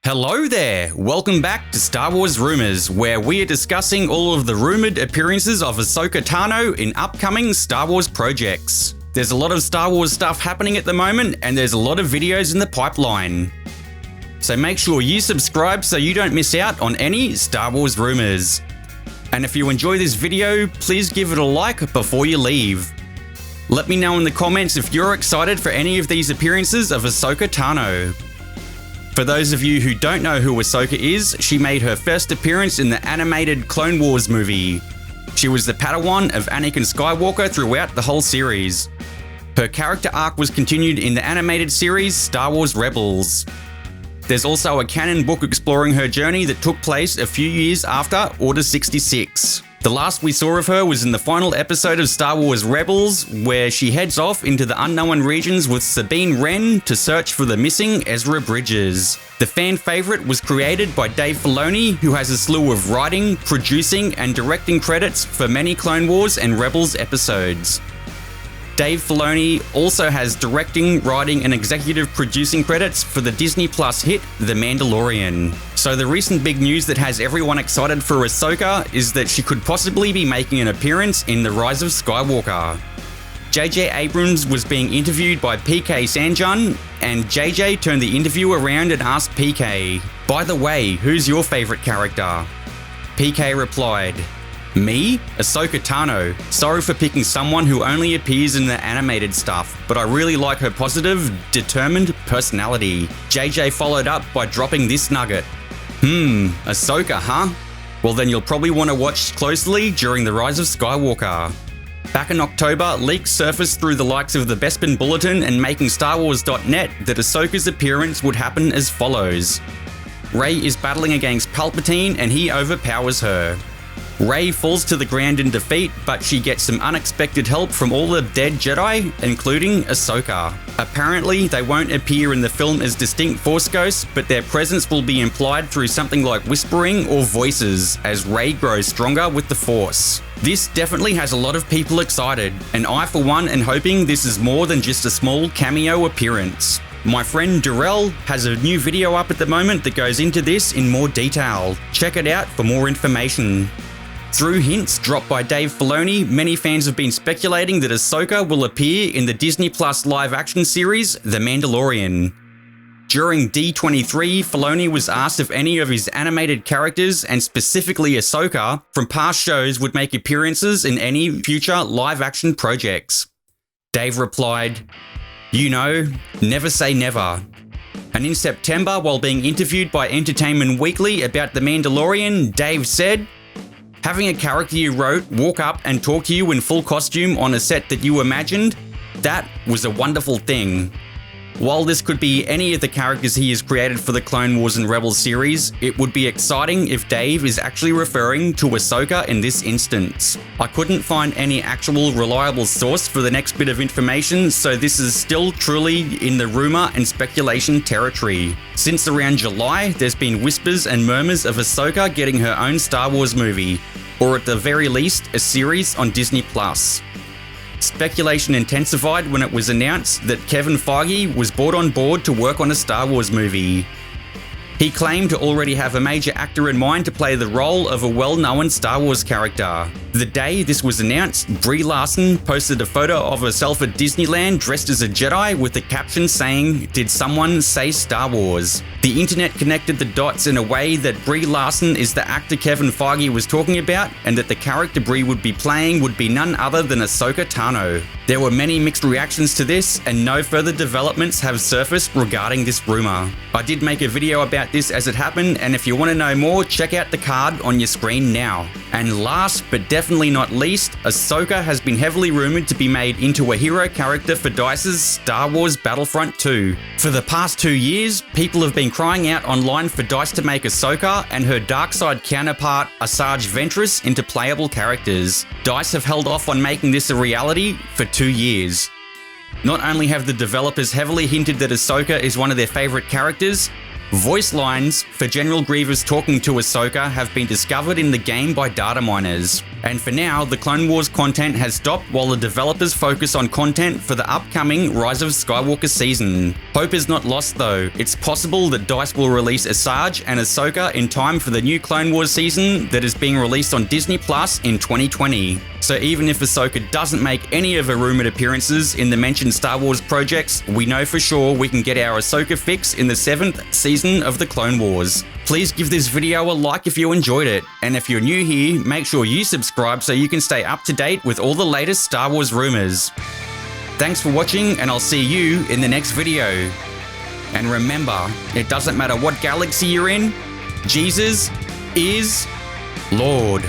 Hello there! Welcome back to Star Wars Rumors, where we are discussing all of the rumoured appearances of Ahsoka Tano in upcoming Star Wars projects. There's a lot of Star Wars stuff happening at the moment, and there's a lot of videos in the pipeline. So make sure you subscribe so you don't miss out on any Star Wars rumors. And if you enjoy this video, please give it a like before you leave. Let me know in the comments if you're excited for any of these appearances of Ahsoka Tano. For those of you who don't know who Ahsoka is, she made her first appearance in the animated Clone Wars movie. She was the Padawan of Anakin Skywalker throughout the whole series. Her character arc was continued in the animated series Star Wars Rebels. There's also a canon book exploring her journey that took place a few years after Order 66. The last we saw of her was in the final episode of Star Wars Rebels, where she heads off into the unknown regions with Sabine Wren to search for the missing Ezra Bridges. The fan favourite was created by Dave Filoni, who has a slew of writing, producing and directing credits for many Clone Wars and Rebels episodes. Dave Filoni also has directing, writing and executive producing credits for the Disney Plus hit The Mandalorian. So the recent big news that has everyone excited for Ahsoka is that she could possibly be making an appearance in The Rise of Skywalker. JJ Abrams was being interviewed by PK Sanjun, and JJ turned the interview around and asked PK, "By the way, who's your favourite character?" PK replied, "Me? Ahsoka Tano. Sorry for picking someone who only appears in the animated stuff, but I really like her positive, determined personality." JJ followed up by dropping this nugget. Ahsoka, huh? Well then you'll probably want to watch closely during The Rise of Skywalker. Back in October, leaks surfaced through the likes of the Bespin Bulletin and MakingStarWars.net that Ahsoka's appearance would happen as follows. Rey is battling against Palpatine and he overpowers her. Rey falls to the ground in defeat, but she gets some unexpected help from all the dead Jedi, including Ahsoka. Apparently, they won't appear in the film as distinct Force ghosts, but their presence will be implied through something like whispering or voices, as Rey grows stronger with the Force. This definitely has a lot of people excited, and I for one am hoping this is more than just a small cameo appearance. My friend Darrel has a new video up at the moment that goes into this in more detail. Check it out for more information. Through hints dropped by Dave Filoni, many fans have been speculating that Ahsoka will appear in the Disney Plus live-action series, The Mandalorian. During D23, Filoni was asked if any of his animated characters, and specifically Ahsoka, from past shows would make appearances in any future live-action projects. Dave replied, "You know, never say never." And in September, while being interviewed by Entertainment Weekly about The Mandalorian, Dave said, "Having a character you wrote walk up and talk to you in full costume on a set that you imagined, that was a wonderful thing." While this could be any of the characters he has created for the Clone Wars and Rebels series, it would be exciting if Dave is actually referring to Ahsoka in this instance. I couldn't find any actual reliable source for the next bit of information, so this is still truly in the rumour and speculation territory. Since around July, there's been whispers and murmurs of Ahsoka getting her own Star Wars movie, or at the very least, a series on Disney Plus. Speculation intensified when it was announced that Kevin Feige was brought on board to work on a Star Wars movie. He claimed to already have a major actor in mind to play the role of a well-known Star Wars character. The day this was announced, Brie Larson posted a photo of herself at Disneyland dressed as a Jedi with a caption saying, "Did someone say Star Wars?" The internet connected the dots in a way that Brie Larson is the actor Kevin Feige was talking about, and that the character Brie would be playing would be none other than Ahsoka Tano. There were many mixed reactions to this, and no further developments have surfaced regarding this rumour. I did make a video about this as it happened, and if you want to know more, check out the card on your screen now. And last but definitely not least, Ahsoka has been heavily rumoured to be made into a hero character for DICE's Star Wars Battlefront 2. For the past 2 years, people have been crying out online for DICE to make Ahsoka and her dark side counterpart Asajj Ventress into playable characters. DICE have held off on making this a reality for 2 years. Not only have the developers heavily hinted that Ahsoka is one of their favourite characters, voice lines for General Grievous talking to Ahsoka have been discovered in the game by data miners. And for now, the Clone Wars content has stopped while the developers focus on content for the upcoming Rise of Skywalker season. Hope is not lost though. It's possible that DICE will release Asajj and Ahsoka in time for the new Clone Wars season that is being released on Disney Plus in 2020. So even if Ahsoka doesn't make any of her rumoured appearances in the mentioned Star Wars projects, we know for sure we can get our Ahsoka fix in the 7th season of the Clone Wars. Please give this video a like if you enjoyed it, and if you're new here, make sure you subscribe so you can stay up to date with all the latest Star Wars rumours. Thanks for watching, and I'll see you in the next video. And remember, it doesn't matter what galaxy you're in, Jesus is Lord.